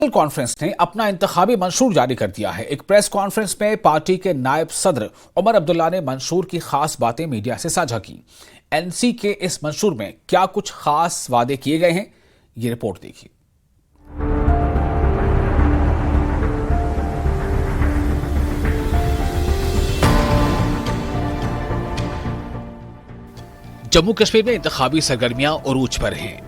Conference ने अपना इंतखाबी मंशूर जारी कर दिया है। एक प्रेस कॉन्फ्रेंस में पार्टी के नायब सदर उमर अब्दुल्ला ने मंशूर की खास बातें मीडिया से साझा की। एनसी के इस मंशूर में क्या कुछ खास वादे किए गए हैं, ये रिपोर्ट देखिए। जम्मू कश्मीर में इंतखाबी सरगर्मियां उरूज पर हैं।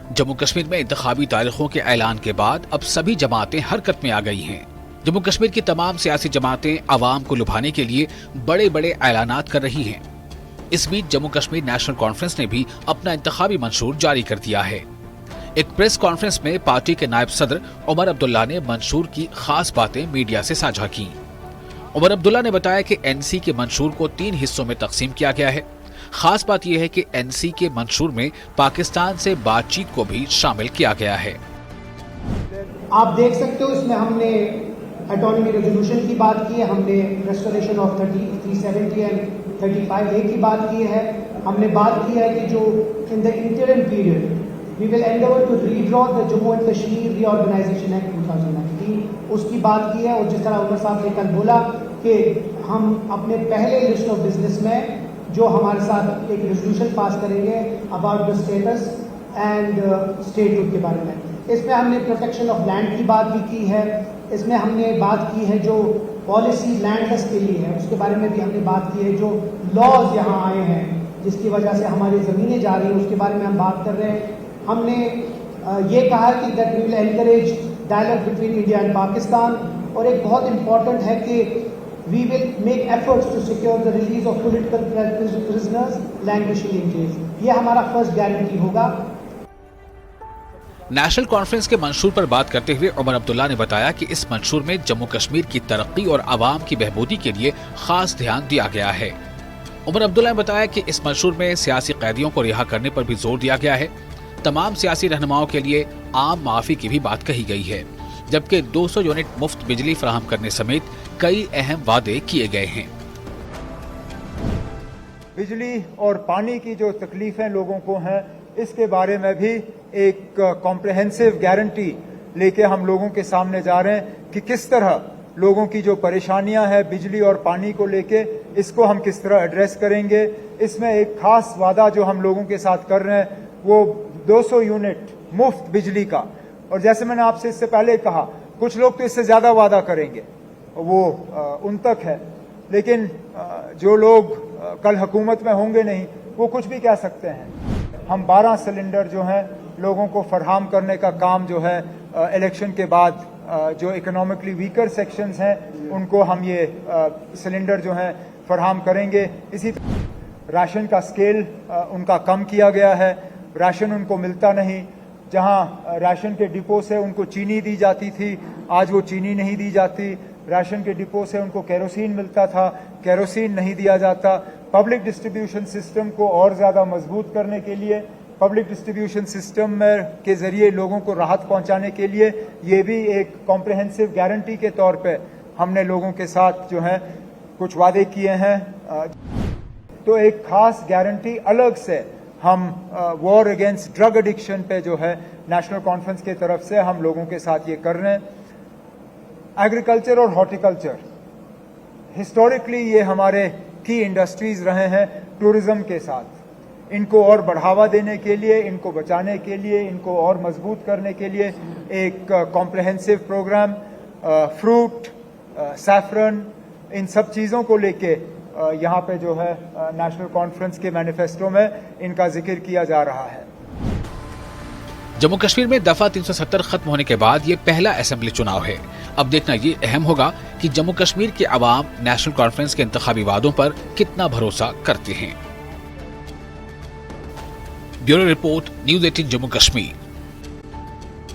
जम्मू कश्मीर में इंतखाबी तारीखों के ऐलान के बाद अब सभी जमातें हरकत में आ गई हैं। जम्मू कश्मीर की तमाम सियासी जमातें आवाम को लुभाने के लिए बड़े बड़े ऐलानात कर रही हैं। इस बीच जम्मू कश्मीर नेशनल कॉन्फ्रेंस ने भी अपना इंतखाबी मंशूर जारी कर दिया है। एक प्रेस कॉन्फ्रेंस में पार्टी के नायब सदर उमर अब्दुल्ला ने मंशूर की खास बातें मीडिया से साझा की। उमर अब्दुल्ला ने बताया कि एनसी के मंशूर को 3 हिस्सों में तकसीम किया गया है। खास बात यह है कि एनसी के मंशूर में पाकिस्तान से बातचीत को भी शामिल किया गया है। आप देख सकते हो इसमें हमने ऑटोनॉमी रेजोल्यूशन की बात की है, हमने रेस्टोरेशन ऑफ 370 एंड 35A की बात की है, हमने बात की है कि जो in the interim period we will endeavour to redraw the Jammu and Kashmir reorganisation act 2019 उसकी बात की है। और जिस तरह उमर साहब ने कल बोला कि हम अपने पहले लिस्ट ऑफ बिजनेस में जो हमारे साथ एक रेजोल्यूशन पास करेंगे about the status and statehood के बारे में, इसमें हमने प्रोटेक्शन ऑफ लैंड की बात भी की है, इसमें हमने बात की है जो पॉलिसी लैंडलेस के लिए है उसके बारे में भी हमने बात की है, जो लॉज यहाँ आए हैं जिसकी वजह से हमारी ज़मीनें जा रही हैं उसके बारे में हम बात कर रहे हैं। हमने ये कहा कि that we will encourage dialogue between India and Pakistan, और एक बहुत इंपॉर्टेंट है कि we will make efforts to secure the release of political prisoners languishing in jails. ये हमारा फर्स्ट गारंटी होगा। नेशनल कॉन्फ्रेंस के मंशूर पर बात करते हुए उमर अब्दुल्ला ने बताया कि इस मंशूर में जम्मू कश्मीर की तरक्की और आवाम की बहबूदी के लिए खास ध्यान दिया गया है। उमर अब्दुल्ला ने बताया कि इस मंशूर में सियासी कैदियों को रिहा करने पर भी जोर दिया गया है। तमाम सियासी रहनुमाओं के लिए आम माफी की भी बात कही गई है, जबकि 200 यूनिट मुफ्त बिजली फराहम करने समेत कई अहम वादे किए गए हैं। बिजली और पानी की जो तकलीफें लोगों को हैं इसके बारे में भी एक कॉम्प्रिहेंसिव गारंटी लेके हम लोगों के सामने जा रहे हैं कि किस तरह लोगों की जो परेशानियां हैं बिजली और पानी को लेके इसको हम किस तरह एड्रेस करेंगे। इसमें एक खास वादा जो हम लोगों के साथ कर रहे हैं वो 200 यूनिट मुफ्त बिजली का, और जैसे मैंने आपसे इससे पहले कहा कुछ लोग तो इससे ज्यादा वादा करेंगे, वो उन तक है, लेकिन जो लोग कल हुकूमत में होंगे नहीं वो कुछ भी कह सकते हैं। हम 12 सिलेंडर जो हैं लोगों को फराहम करने का काम जो है इलेक्शन के बाद जो इकोनॉमिकली वीकर सेक्शंस हैं उनको हम ये सिलेंडर जो हैं फराहम करेंगे। इसी तरह राशन का स्केल उनका कम किया गया है, राशन उनको मिलता नहीं। जहां राशन के डिपो से उनको चीनी दी जाती थी आज वो चीनी नहीं दी जाती। राशन के डिपो से उनको केरोसिन मिलता था, केरोसिन नहीं दिया जाता। पब्लिक डिस्ट्रीब्यूशन सिस्टम को और ज्यादा मजबूत करने के लिए, पब्लिक डिस्ट्रीब्यूशन सिस्टम में के जरिए लोगों को राहत पहुंचाने के लिए ये भी एक कॉम्प्रिहेंसिव गारंटी के तौर पे हमने लोगों के साथ जो है कुछ वादे किए हैं। तो एक खास गारंटी अलग से हम वॉर अगेंस्ट ड्रग एडिक्शन पे जो है नेशनल कॉन्फ्रेंस की तरफ से हम लोगों के साथ ये कर रहे हैं। एग्रीकल्चर और हॉर्टिकल्चर हिस्टोरिकली ये हमारे की इंडस्ट्रीज रहे हैं टूरिज्म के साथ। इनको और बढ़ावा देने के लिए, इनको बचाने के लिए, इनको और मजबूत करने के लिए एक कॉम्प्रिहेंसिव प्रोग्राम फ्रूट, सैफरन, इन सब चीज़ों को लेके यहाँ पे जो है नेशनल कॉन्फ्रेंस के मैनिफेस्टो में इनका जिक्र किया जा रहा है। जम्मू कश्मीर में दफा 370 खत्म होने के बाद ये पहला असेंबली चुनाव है। अब देखना ये अहम होगा कि जम्मू कश्मीर के अवाम नेशनल कॉन्फ्रेंस के इंतखाबी वादों पर कितना भरोसा करते हैं। Bureau report, news 18 Jammu Kashmir.